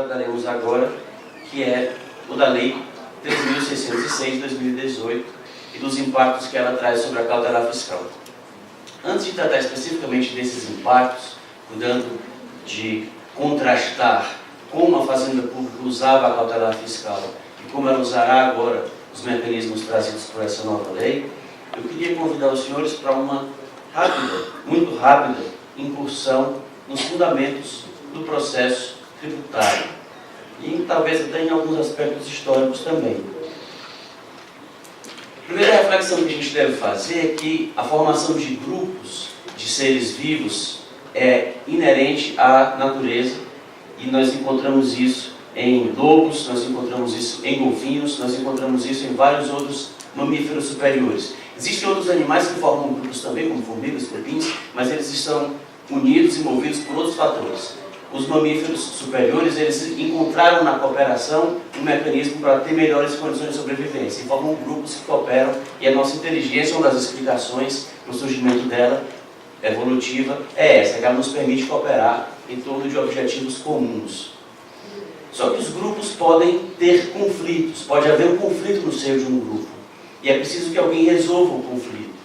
trataremos agora, que é o da Lei 3.606 de 2018 e dos impactos que ela traz sobre a cautela fiscal. Antes de tratar especificamente desses impactos, cuidando de contrastar como a Fazenda Pública usava a cautela fiscal e como ela usará agora os mecanismos trazidos por essa nova lei, eu queria convidar os senhores para uma rápida, muito rápida, incursão nos fundamentos do processo tributário e talvez até em alguns aspectos históricos também. A primeira reflexão que a gente deve fazer é que a formação de grupos de seres vivos é inerente à natureza e nós encontramos isso em lobos, nós encontramos isso em golfinhos, nós encontramos isso em vários outros mamíferos superiores. Existem outros animais que formam grupos também, como formigas, cupins, mas eles estão unidos e movidos por outros fatores. Os mamíferos superiores, eles encontraram na cooperação um mecanismo para ter melhores condições de sobrevivência e formam grupos que cooperam, e a nossa inteligência, uma das explicações no surgimento dela, evolutiva, é essa, que ela nos permite cooperar em torno de objetivos comuns. Só que os grupos podem ter conflitos, pode haver um conflito no seio de um grupo, e é preciso que alguém resolva o conflito.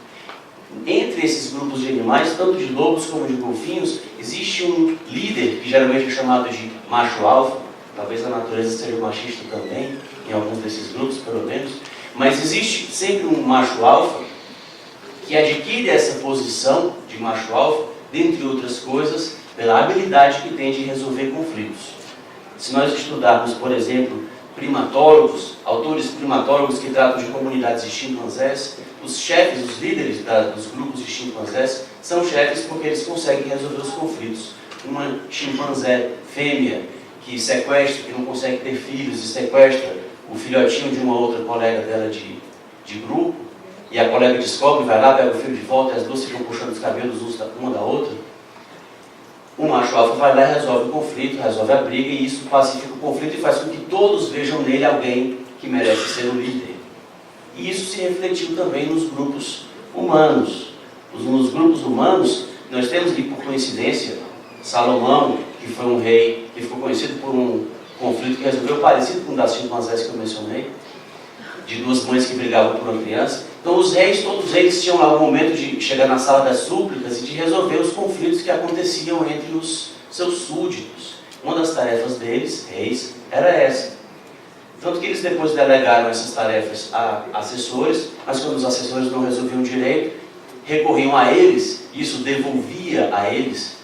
Entre esses grupos de animais, tanto de lobos como de golfinhos, existe um líder, que geralmente é chamado de macho alfa, talvez a natureza seja machista também, em alguns desses grupos pelo menos, mas existe sempre um macho alfa que adquire essa posição de macho alfa, dentre outras coisas, pela habilidade que tem de resolver conflitos. Se nós estudarmos, por exemplo, primatólogos, autores primatólogos que tratam de comunidades de chimpanzés, os chefes, os líderes dos grupos de chimpanzés são chefes porque eles conseguem resolver os conflitos. Uma chimpanzé fêmea que sequestra, que não consegue ter filhos e sequestra o filhotinho de uma outra colega dela de grupo, e a colega descobre, vai lá, pega o filho de volta e as duas ficam puxando os cabelos uma da outra, o macho alfa vai lá e resolve o conflito, resolve a briga, e isso pacifica o conflito e faz com que todos vejam nele alguém que merece ser o líder. E isso se refletiu também nos grupos humanos. Nos grupos humanos, nós temos aqui, por coincidência, Salomão, que foi um rei que ficou conhecido por um conflito que resolveu parecido com o das chimpanzés que eu mencionei, de duas mães que brigavam por uma criança. Então os reis, todos eles tinham lá o momento de chegar na sala das súplicas e de resolver os conflitos que aconteciam entre os seus súditos. Uma das tarefas deles, reis, era essa. Tanto que eles depois delegaram essas tarefas a assessores, mas quando os assessores não resolviam direito, recorriam a eles, e isso devolvia a eles,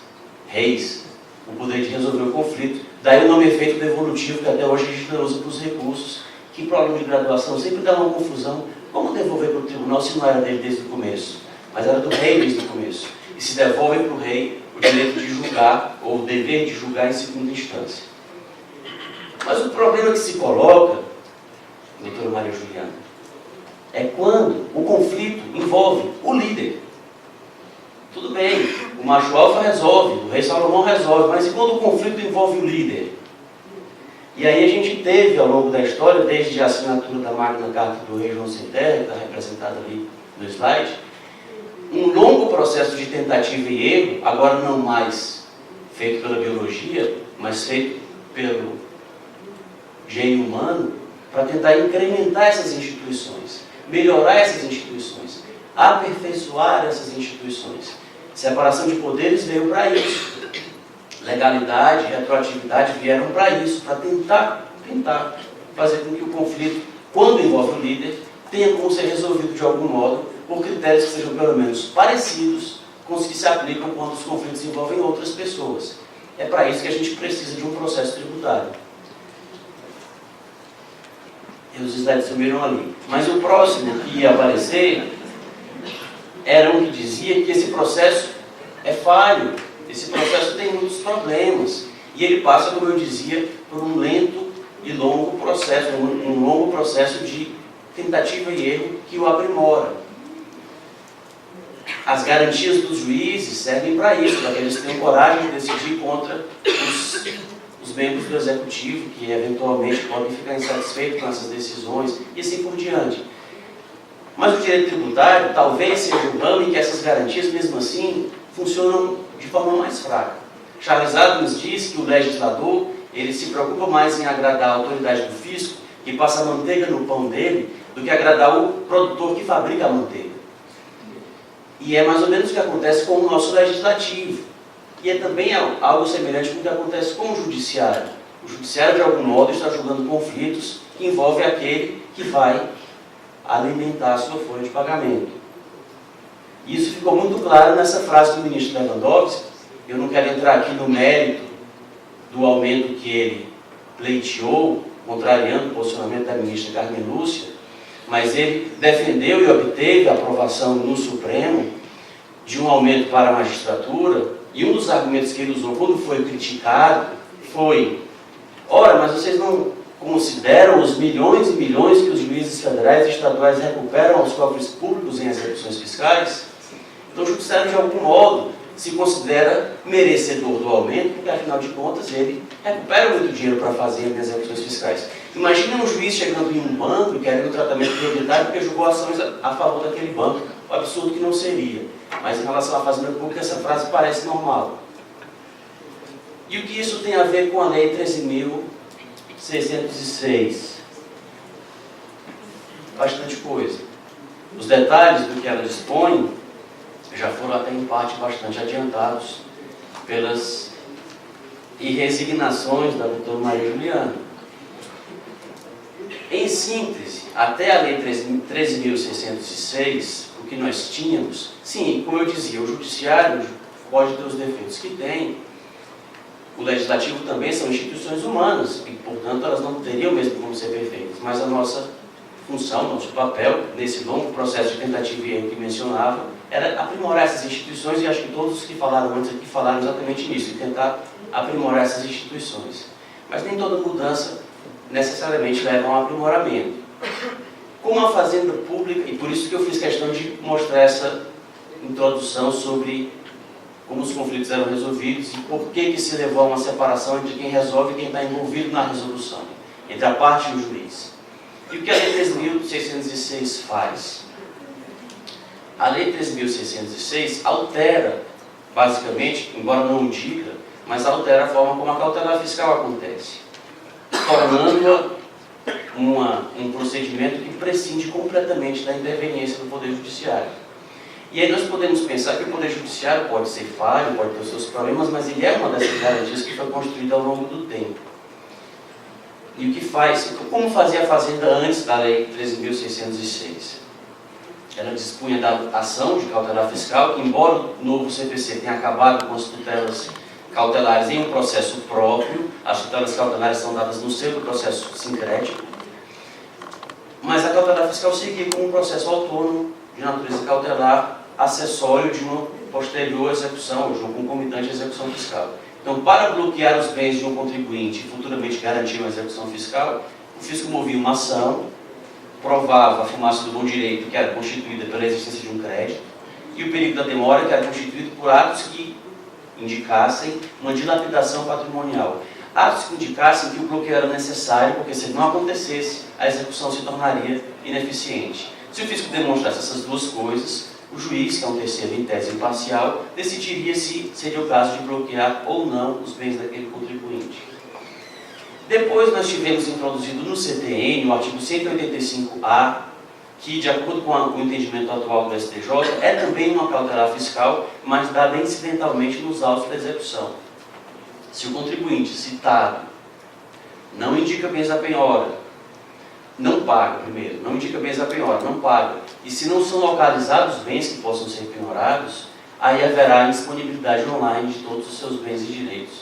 reis, o poder de resolver o conflito. Daí o nome efeito devolutivo, que até hoje a gente usa para os recursos, que para o aluno de graduação sempre dá uma confusão. Como devolver para o tribunal se não era dele desde o começo? Mas era do rei desde o começo. E se devolve para o rei o direito de julgar, ou o dever de julgar em segunda instância. Mas o problema que se coloca, doutora Maria Juliana, é quando o conflito envolve o líder. Tudo bem, o macho alfa resolve, o rei Salomão resolve, mas e quando o conflito envolve o líder? E aí a gente teve, ao longo da história, desde a assinatura da Magna Carta do rei João Sem Terra, que está representada ali no slide, um longo processo de tentativa e erro, agora não mais feito pela biologia, mas feito pelo gênio humano, para tentar incrementar essas instituições, melhorar essas instituições, aperfeiçoar essas instituições. Separação de poderes veio para isso. Legalidade e retroatividade vieram para isso, para tentar fazer com que o conflito, quando envolve o líder, tenha como ser resolvido de algum modo, por critérios que sejam pelo menos parecidos com os que se aplicam quando os conflitos envolvem outras pessoas. É para isso que a gente precisa de um processo tributário. E os slides sumiram ali. Mas o próximo que ia aparecer era um que dizia que esse processo é falho. Esse processo tem muitos problemas e ele passa, como eu dizia, por um lento e longo processo, um longo processo de tentativa e erro que o aprimora. As garantias dos juízes servem para isso, para que eles tenham coragem de decidir contra os membros do executivo, que eventualmente podem ficar insatisfeitos com essas decisões e assim por diante. Mas o direito tributário talvez seja um ramo em que essas garantias, mesmo assim, funcionam de forma mais fraca. Charles Adams diz que o legislador ele se preocupa mais em agradar a autoridade do fisco, que passa manteiga no pão dele, do que agradar o produtor que fabrica a manteiga. E é mais ou menos o que acontece com o nosso legislativo. E é também algo semelhante com o que acontece com o judiciário. O judiciário, de algum modo, está julgando conflitos que envolvem aquele que vai alimentar a sua folha de pagamento. Isso ficou muito claro nessa frase do ministro Lewandowski. Eu não quero entrar aqui no mérito do aumento que ele pleiteou, contrariando o posicionamento da ministra Carmen Lúcia, mas ele defendeu e obteve a aprovação no Supremo de um aumento para a magistratura, e um dos argumentos que ele usou quando foi criticado foi: ora, mas vocês não consideram os milhões e milhões que os juízes federais e estaduais recuperam aos cofres públicos em execuções fiscais? Então o judiciário, de algum modo, se considera merecedor do aumento, porque, afinal de contas, ele recupera muito dinheiro para fazer as execuções fiscais. Imagina um juiz chegando em um banco e querendo um tratamento prioritário porque julgou ações a favor daquele banco. O absurdo que não seria. Mas, em relação à fazenda pública, essa frase parece normal. E o que isso tem a ver com a Lei 13.606? Bastante coisa. Os detalhes do que ela dispõe já foram até em parte bastante adiantados pelas resignações da doutora Maria Juliana. Em síntese, até a Lei 13.606, o que nós tínhamos, sim, como eu dizia, o judiciário pode ter os defeitos que tem, o legislativo também são instituições humanas, e, portanto, elas não teriam mesmo como ser perfeitas, mas a nossa função, nosso papel, nesse longo processo de tentativa e erro que mencionava, era aprimorar essas instituições, e acho que todos os que falaram antes aqui falaram exatamente nisso, e tentar aprimorar essas instituições. Mas nem toda mudança necessariamente leva a um aprimoramento. Como a fazenda pública, e por isso que eu fiz questão de mostrar essa introdução sobre como os conflitos eram resolvidos e por que se levou a uma separação entre quem resolve e quem está envolvido na resolução, entre a parte e o juiz. E o que a Lei 13.606 faz? A Lei 13.606 altera, basicamente, embora não diga, mas altera a forma como a cautelar fiscal acontece, tornando-a um procedimento que prescinde completamente da interveniência do Poder Judiciário. E aí nós podemos pensar que o Poder Judiciário pode ser falho, pode ter os seus problemas, mas ele é uma dessas garantias que foi construída ao longo do tempo. E o que faz? Como fazia a Fazenda antes da Lei 13.606? Ela dispunha da ação de cautelar fiscal, que, embora o novo CPC tenha acabado com as tutelas cautelares em um processo próprio, as tutelas cautelares são dadas no seu processo sincrético, mas a cautelar fiscal seguia como um processo autônomo de natureza cautelar, acessório de uma posterior execução, ou de uma concomitante execução fiscal. Então, para bloquear os bens de um contribuinte e futuramente garantir uma execução fiscal, o fisco movia uma ação, provava a fumaça do bom direito, que era constituída pela existência de um crédito, e o perigo da demora, que era constituído por atos que indicassem uma dilapidação patrimonial. Atos que indicassem que o bloqueio era necessário, porque se não acontecesse, a execução se tornaria ineficiente. Se o fisco demonstrasse essas duas coisas, o juiz, que é um terceiro em tese imparcial, decidiria se seria o caso de bloquear ou não os bens daquele contribuinte. Depois nós tivemos introduzido no CTN o artigo 185A, que, de acordo com o entendimento atual do STJ, é também uma cautelar fiscal, mas dada incidentalmente nos autos da execução. Se o contribuinte citado não indica bens à penhora, não paga primeiro, não indica bens à penhora, não paga, e se não são localizados bens que possam ser penhorados, aí haverá indisponibilidade online de todos os seus bens e direitos.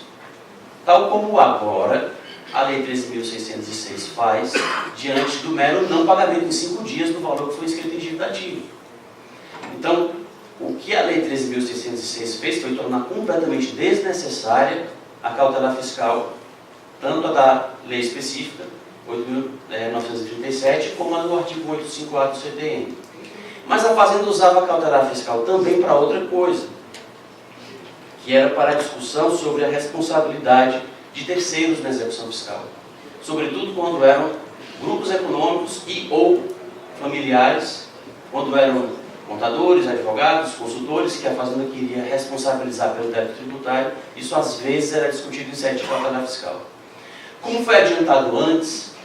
Tal como agora a Lei 13.606 faz, diante do mero não pagamento em 5 dias do valor que foi inscrito em dívida ativa. Então, o que a Lei 13.606 fez foi tornar completamente desnecessária a cautelar fiscal, tanto a da lei específica, 8.937, como a do artigo 854 do CTN. Mas a Fazenda usava a cautelar fiscal também para outra coisa, que era para a discussão sobre a responsabilidade de terceiros na execução fiscal, sobretudo quando eram grupos econômicos e ou familiares, quando eram contadores, advogados, consultores, que a Fazenda queria responsabilizar pelo débito tributário. Isso às vezes era discutido em sede de cautelar fiscal. Como foi adiantado antes,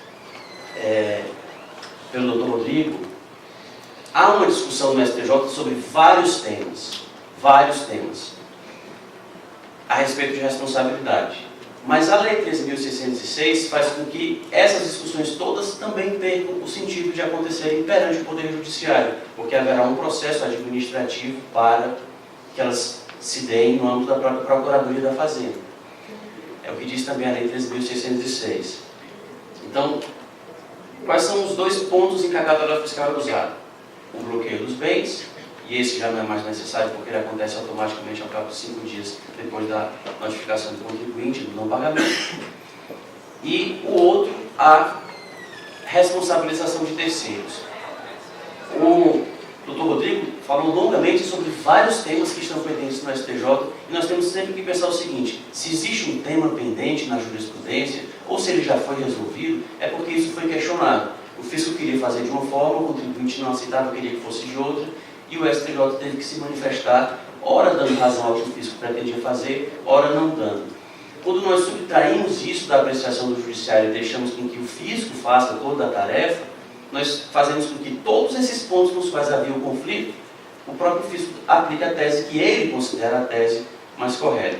pelo Dr. Rodrigo, há uma discussão no STJ sobre vários temas a respeito de responsabilidade. Mas a Lei 13.606 faz com que essas discussões todas também percam o sentido de acontecerem perante o Poder Judiciário, porque haverá um processo administrativo para que elas se deem no âmbito da própria Procuradoria da Fazenda. É o que diz também a Lei 13.606. Então, quais são os dois pontos em que a cautela fiscal é usada? O bloqueio dos bens, e esse já não é mais necessário porque ele acontece automaticamente ao cabo de 5 dias depois da notificação do contribuinte do não pagamento. E o outro, a responsabilização de terceiros. O Dr. Rodrigo falou longamente sobre vários temas que estão pendentes no STJ, e nós temos sempre que pensar o seguinte: se existe um tema pendente na jurisprudência, ou se ele já foi resolvido, é porque isso foi questionado. O fisco queria fazer de uma forma, o contribuinte não aceitava, queria que fosse de outra, e o STJ teve que se manifestar, ora dando razão ao que o fisco pretendia fazer, ora não dando. Quando nós subtraímos isso da apreciação do judiciário e deixamos com que o fisco faça toda a tarefa, nós fazemos com que todos esses pontos nos quais havia o conflito, o próprio fisco aplique a tese que ele considera a tese mais correta.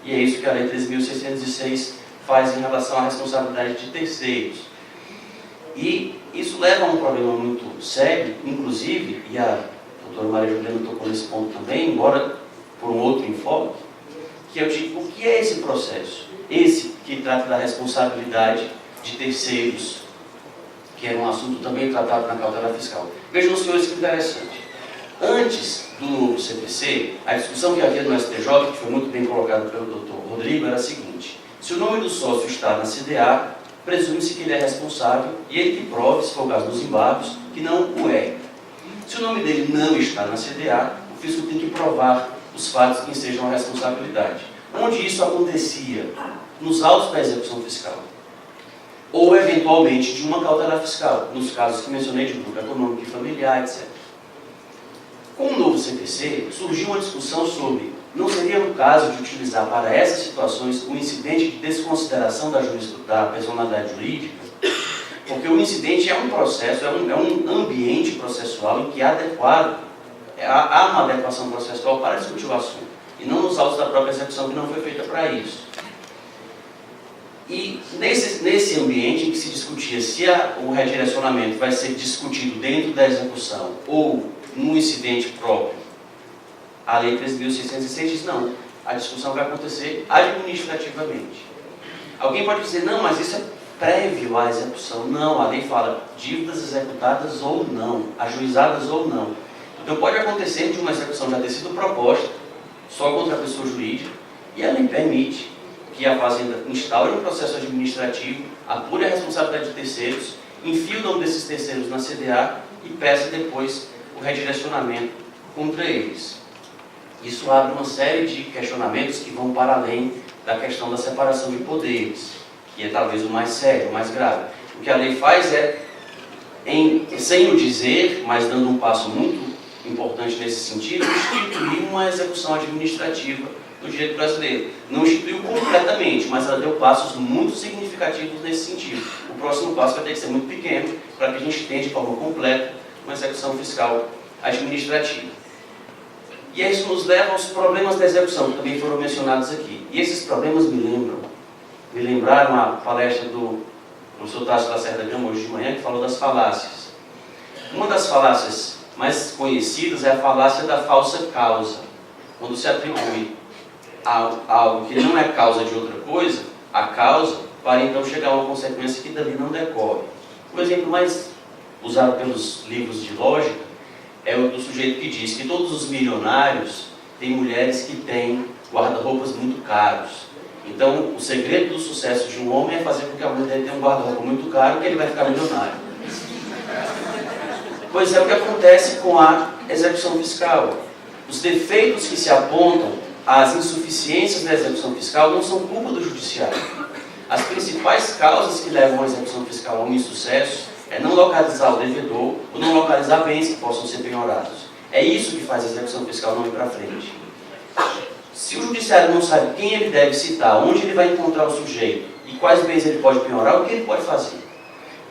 E é isso que a Lei 13.606 faz em relação à responsabilidade de terceiros. E isso leva a um problema muito sério, inclusive, e a doutora Maria Juliana tocou nesse ponto também, embora por um outro enfoque, que eu digo, o que é esse processo? Esse que trata da responsabilidade de terceiros, que era um assunto também tratado na cautela fiscal. Vejam, senhores, que interessante. Antes do novo CPC, a discussão que havia no STJ, que foi muito bem colocada pelo Dr. Rodrigo, era a seguinte: se o nome do sócio está na CDA, presume-se que ele é responsável e ele que prove, se for o caso dos embargos, que não o é. Se o nome dele não está na CDA, o fisco tem que provar os fatos que ensejam a responsabilidade. Onde isso acontecia? Nos autos da execução fiscal. Ou, eventualmente, de uma cautela fiscal, nos casos que mencionei de grupo econômico e familiar, etc. Com o novo CPC, surgiu uma discussão sobre: não seria o caso de utilizar para essas situações o incidente de desconsideração da personalidade jurídica? Porque o incidente é um processo, é um ambiente processual em que há uma adequação processual para discutir o assunto, e não nos autos da própria execução, que não foi feita para isso. E nesse ambiente em que se discutia se o redirecionamento vai ser discutido dentro da execução ou no incidente próprio, a Lei 13.606 diz: não, a discussão vai acontecer administrativamente. Alguém pode dizer: não, mas isso é prévio à execução. Não, a lei fala dívidas executadas ou não, ajuizadas ou não. Então pode acontecer de uma execução já ter sido proposta só contra a pessoa jurídica, e a lei permite que a Fazenda instaure um processo administrativo, apure a responsabilidade de terceiros, enfie o nome desses terceiros na CDA e peça depois o redirecionamento contra eles. Isso abre uma série de questionamentos que vão para além da questão da separação de poderes, que é talvez o mais sério, o mais grave. O que a lei faz é, sem o dizer, mas dando um passo muito importante nesse sentido, instituir uma execução administrativa no direito brasileiro. Não instituiu completamente, mas ela deu passos muito significativos nesse sentido. O próximo passo vai ter que ser muito pequeno para que a gente tenha de forma completa uma execução fiscal administrativa. E isso nos leva aos problemas da execução, que também foram mencionados aqui. E esses problemas me lembraram a palestra do professor Tássio Lacerda Gama hoje de manhã, que falou das falácias. Uma das falácias mais conhecidas é a falácia da falsa causa. Quando se atribui a algo que não é causa de outra coisa, a causa, para então chegar a uma consequência que dali não decorre. O exemplo mais usado pelos livros de lógica é o do sujeito que diz que todos os milionários têm mulheres que têm guarda-roupas muito caros. Então, o segredo do sucesso de um homem é fazer com que a mulher dele tenha um guarda-roupa muito caro, que ele vai ficar milionário. Pois é o que acontece com a execução fiscal. Os defeitos que se apontam, as insuficiências da execução fiscal não são culpa do judiciário. As principais causas que levam a execução fiscal a um insucesso é não localizar o devedor ou não localizar bens que possam ser penhorados. É isso que faz a execução fiscal não ir para frente. Se o judiciário não sabe quem ele deve citar, onde ele vai encontrar o sujeito, e e quais bens ele pode penhorar, o que ele pode fazer.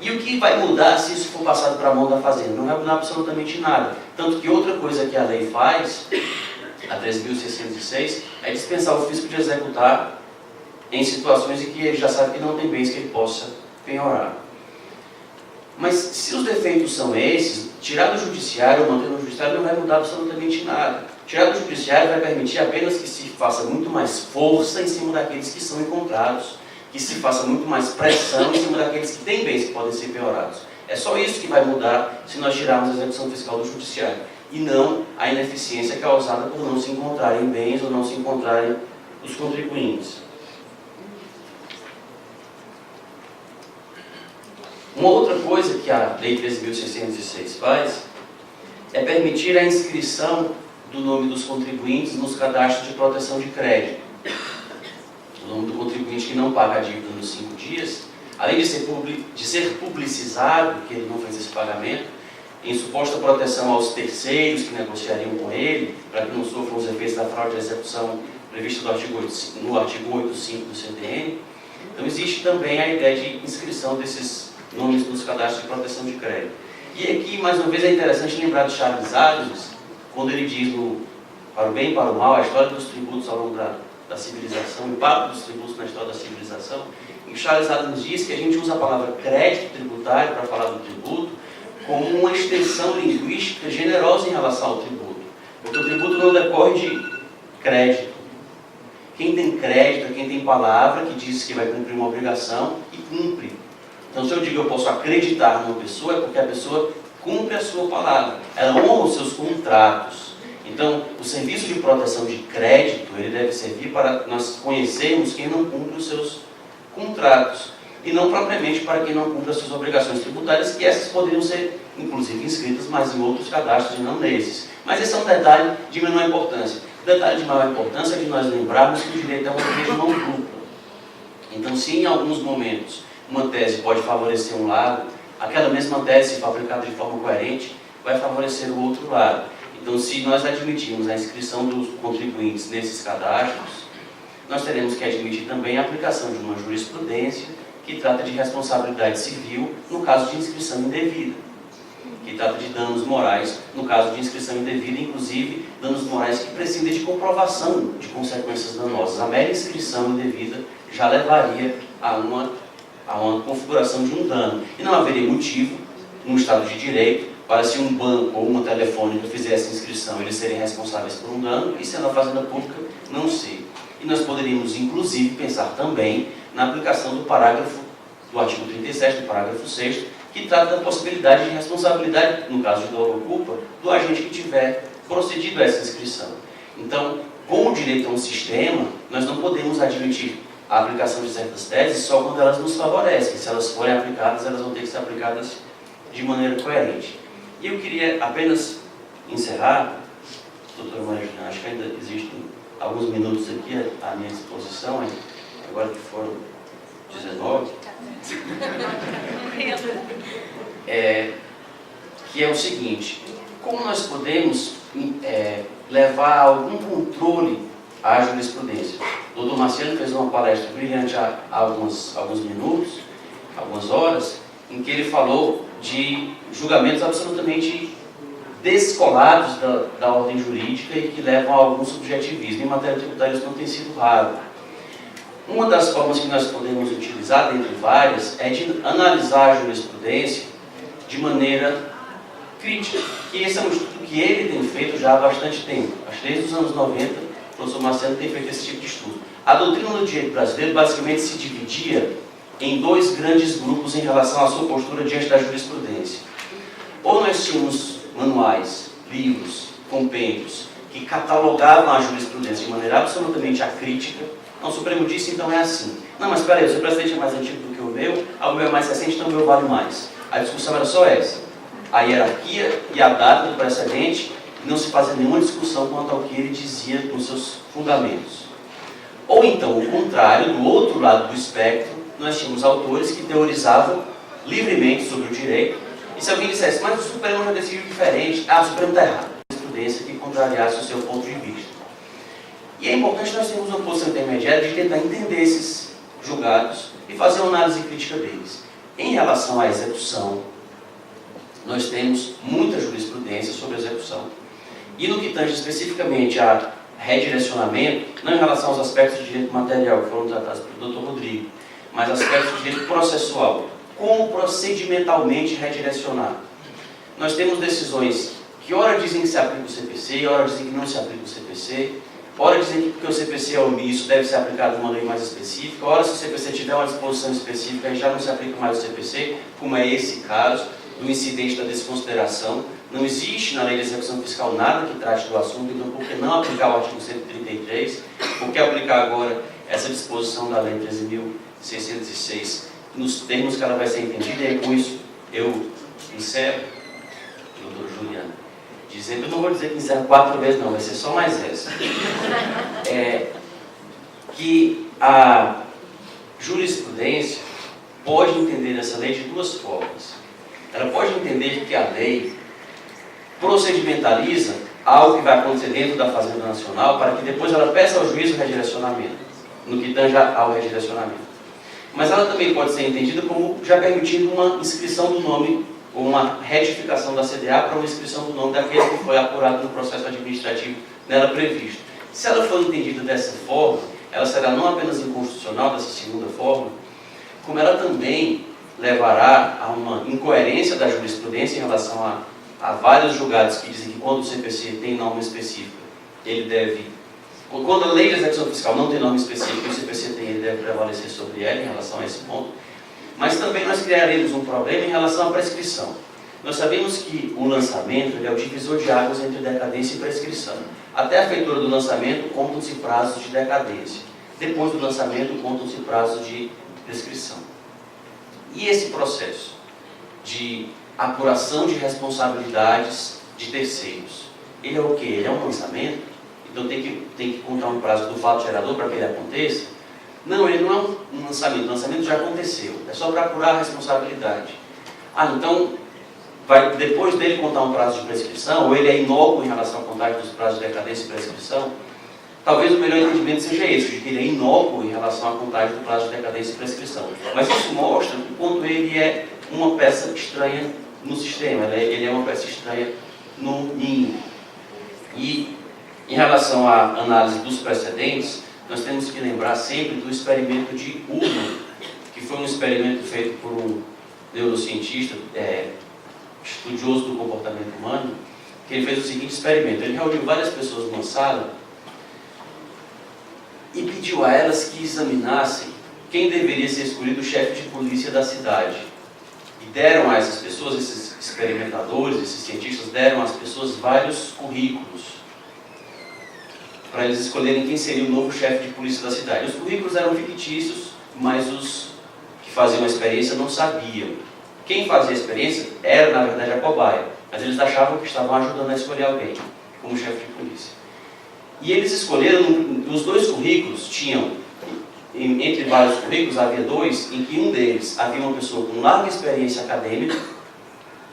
E o que vai mudar se isso for passado para a mão da fazenda? Não vai mudar absolutamente nada. Tanto que outra coisa que a lei faz, a 13.606, é dispensar o fisco de executar em situações em que ele já sabe que não tem bens que ele possa penhorar. Mas se os defeitos são esses, tirar do judiciário ou manter no judiciário não vai mudar absolutamente nada. Tirar do judiciário vai permitir apenas que se faça muito mais força em cima daqueles que são encontrados, que se faça muito mais pressão em cima daqueles que têm bens que podem ser penhorados. É só isso que vai mudar se nós tirarmos a execução fiscal do judiciário, e não a ineficiência causada por não se encontrarem bens ou não se encontrarem os contribuintes. Uma outra coisa que a Lei 13.606 faz é permitir a inscrição do nome dos contribuintes nos cadastros de proteção de crédito. O nome do contribuinte que não paga a dívida nos 5 dias, além de ser publicizado que ele não fez esse pagamento, em suposta proteção aos terceiros que negociariam com ele, para que não sofram os efeitos da fraude de execução prevista no artigo 8.5 do CDN. Então existe também a ideia de inscrição desses nomes nos cadastros de proteção de crédito. E aqui, mais uma vez, é interessante lembrar de Charles Adams, quando ele diz para o bem e para o mal, a história dos tributos ao longo da civilização, o impacto dos tributos na história da civilização, em Charles Adams diz que a gente usa a palavra crédito tributário para falar do tributo como uma extensão linguística generosa em relação ao tributo. Porque o tributo não decorre de crédito. Quem tem crédito é quem tem palavra que diz que vai cumprir uma obrigação e cumpre. Então, se eu digo que eu posso acreditar numa pessoa, é porque a pessoa cumpre a sua palavra. Ela honra os seus contratos. Então, o serviço de proteção de crédito, ele deve servir para nós conhecermos quem não cumpre os seus contratos. E não propriamente para quem não cumpre as suas obrigações tributárias, que essas poderiam ser, inclusive, inscritas, mas em outros cadastros e não nesses. Mas esse é um detalhe de menor importância. O detalhe de maior importância é de nós lembrarmos que o direito é uma via de mão dupla. Então, se em alguns momentos uma tese pode favorecer um lado, aquela mesma tese, se for aplicada de forma coerente, vai favorecer o outro lado. Então, se nós admitirmos a inscrição dos contribuintes nesses cadastros, nós teremos que admitir também a aplicação de uma jurisprudência que trata de responsabilidade civil no caso de inscrição indevida, que trata de danos morais no caso de inscrição indevida, inclusive danos morais que prescindem de comprovação de consequências danosas. A mera inscrição indevida já levaria a uma configuração de um dano. E não haveria motivo, num Estado de Direito, para se um banco ou uma telefônica fizesse inscrição, eles serem responsáveis por um dano e, sendo a Fazenda Pública, não ser. E nós poderíamos, inclusive, pensar também na aplicação do parágrafo do artigo 37, do parágrafo 6º, que trata da possibilidade de responsabilidade, no caso de dolo ou culpa, do agente que tiver procedido a essa inscrição. Então, como o direito é um sistema, nós não podemos admitir a aplicação de certas teses só quando elas nos favorecem. Se elas forem aplicadas, elas vão ter que ser aplicadas de maneira coerente. E eu queria apenas encerrar, doutora Maria Juliana, acho que ainda existem alguns minutos aqui à minha disposição, agora que foram 19, que é o seguinte: como nós podemos levar algum controle à jurisprudência? O doutor Marciano fez uma palestra brilhante há alguns minutos, algumas horas, em que ele falou de julgamentos absolutamente descolados da ordem jurídica e que levam a algum subjetivismo. Em matéria tributária isso não tem sido raro. Uma das formas que nós podemos utilizar, dentre várias, é de analisar a jurisprudência de maneira crítica. E esse é um estudo que ele tem feito já há bastante tempo. Acho que desde os anos 90, o professor Marcelo tem feito esse tipo de estudo. A doutrina do direito brasileiro basicamente se dividia em dois grandes grupos em relação à sua postura diante da jurisprudência. Ou nós tínhamos manuais, livros, compêndios, que catalogavam a jurisprudência de maneira absolutamente acrítica. Não, o Supremo disse, então é assim. Não, mas espera aí, o seu precedente é mais antigo do que o meu é mais recente, então o meu vale mais. A discussão era só essa. A hierarquia e a data do precedente, não se fazia nenhuma discussão quanto ao que ele dizia nos seus fundamentos. Ou então, o contrário, do outro lado do espectro, nós tínhamos autores que teorizavam livremente sobre o direito, e se alguém dissesse, mas o Supremo já decidiu diferente, o Supremo está errado. Jurisprudência que contrariasse o seu ponto de vista. E é importante nós termos uma posição intermediária de tentar entender esses julgados e fazer uma análise crítica deles. Em relação à execução, nós temos muita jurisprudência sobre execução. E no que tange especificamente a redirecionamento, não em relação aos aspectos de direito material que foram tratados pelo Dr. Rodrigo, mas aspectos de direito processual, como procedimentalmente redirecionar. Nós temos decisões que ora dizem que se aplica o CPC, ora dizem que não se aplica o CPC, ora dizem que porque o CPC é omisso deve ser aplicado uma lei mais específica, ora se o CPC tiver uma disposição específica aí já não se aplica mais o CPC, como é esse caso do incidente da desconsideração. Não existe na lei de execução fiscal nada que trate do assunto, então por que não aplicar o artigo 133? Por que aplicar agora essa disposição da lei 13.606 nos termos que ela vai ser entendida? E com isso eu encerro, doutor Juliano, dizendo, eu não vou dizer que encerro 4 vezes não, vai ser só mais essa. Que a jurisprudência pode entender essa lei de 2 formas. Ela pode entender que a lei procedimentaliza algo que vai acontecer dentro da Fazenda Nacional para que depois ela peça ao juiz o redirecionamento, no que tange ao redirecionamento. Mas ela também pode ser entendida como já permitindo uma inscrição do nome, ou uma retificação da CDA para uma inscrição do nome daquele que foi apurado no processo administrativo nela previsto. Se ela for entendida dessa forma, ela será não apenas inconstitucional, dessa segunda forma, como ela também levará a uma incoerência da jurisprudência em relação a vários julgados que dizem que quando o CPC tem norma específica, ele deve... Quando a lei de execução fiscal não tem norma específica e o CPC tem, ele deve prevalecer sobre ela em relação a esse ponto. Mas também nós criaremos um problema em relação à prescrição. Nós sabemos que o lançamento é o divisor de águas entre decadência e prescrição. Até a feitura do lançamento contam-se prazos de decadência. Depois do lançamento contam-se prazos de prescrição. E esse processo de apuração de responsabilidades de terceiros, ele é o quê? Ele é um lançamento? Então tem que contar um prazo do fato gerador para que ele aconteça? Não, ele não é um lançamento. O lançamento já aconteceu. É só para apurar a responsabilidade. Então, depois dele contar um prazo de prescrição, ou ele é inócuo em relação à contagem dos prazos de decadência e prescrição, talvez o melhor entendimento seja esse, de que ele é inócuo em relação à contagem do prazo de decadência e prescrição. Mas isso mostra o quanto ele é uma peça estranha no sistema, ele é uma peça estranha no ninho. E, em relação à análise dos precedentes, nós temos que lembrar sempre do experimento de Ullmann, que foi um experimento feito por um neurocientista, estudioso do comportamento humano, que ele fez o seguinte experimento. Ele reuniu várias pessoas numa sala e pediu a elas que examinassem quem deveria ser escolhido o chefe de polícia da cidade. E deram a essas pessoas, esses experimentadores, esses cientistas, deram às pessoas vários currículos para eles escolherem quem seria o novo chefe de polícia da cidade. Os currículos eram fictícios, mas os que faziam a experiência não sabiam. Quem fazia a experiência era, na verdade, a cobaia, mas eles achavam que estavam ajudando a escolher alguém como chefe de polícia. E eles escolheram, os 2 currículos tinham, entre vários currículos, havia 2, em que um deles havia uma pessoa com larga experiência acadêmica,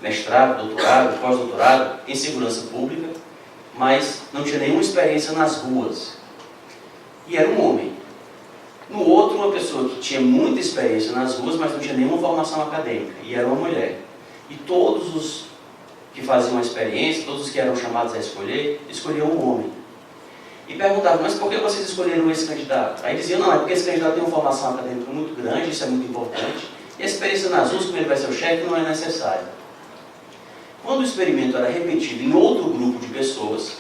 mestrado, doutorado, pós-doutorado, em segurança pública, mas não tinha nenhuma experiência nas ruas. E era um homem. No outro, uma pessoa que tinha muita experiência nas ruas, mas não tinha nenhuma formação acadêmica, e era uma mulher. E todos os que faziam a experiência, todos os que eram chamados a escolher, escolhiam um homem. E perguntavam, mas por que vocês escolheram esse candidato? Aí diziam, não, é porque esse candidato tem uma formação acadêmica muito grande, isso é muito importante, e a experiência nas ruas, como ele vai ser o chefe, não é necessária. Quando o experimento era repetido em outro grupo de pessoas,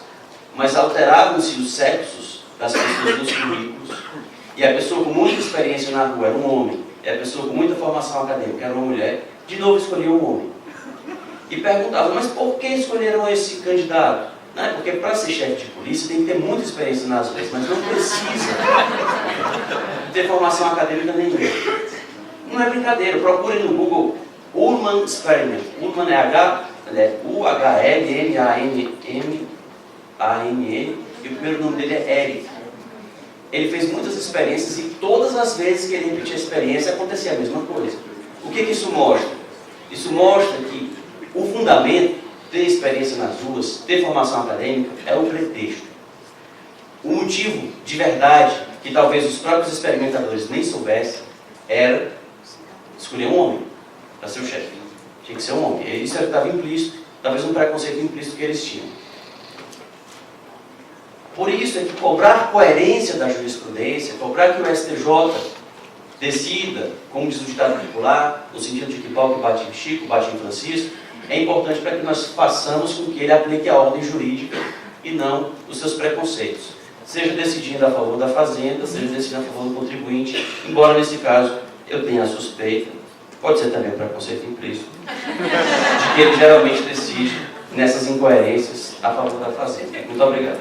mas alteravam-se os sexos das pessoas nos currículos, e a pessoa com muita experiência na rua era um homem, e a pessoa com muita formação acadêmica era uma mulher, de novo escolhiam um homem. E perguntavam, mas por que escolheram esse candidato? Não é porque para ser chefe de polícia tem que ter muita experiência nas ruas, mas não precisa ter formação acadêmica nenhuma. Não é brincadeira, procurem no Google Ullmann Experiment. Ullmann é U-H-L-M-A-N-N-A-N-N, e o primeiro nome dele é Eric. Ele fez muitas experiências e todas as vezes que ele repetia a experiência acontecia a mesma coisa. O que isso mostra? Isso mostra que o fundamento, ter experiência nas ruas, ter formação acadêmica, é o pretexto. O motivo de verdade, que talvez os próprios experimentadores nem soubessem, era escolher um homem para ser o chefe. Tinha que ser um homem. E isso estava implícito, talvez um preconceito implícito que eles tinham. Por isso é que cobrar coerência da jurisprudência, cobrar que o STJ decida, como diz o ditado popular, no sentido de que pau que bate em Chico, bate em Francisco, é importante para que nós façamos com que ele aplique a ordem jurídica e não os seus preconceitos. Seja decidindo a favor da fazenda, seja decidindo a favor do contribuinte, embora nesse caso eu tenha a suspeita, pode ser também um preconceito implícito, de que ele geralmente decide nessas incoerências a favor da fazenda. Muito obrigado.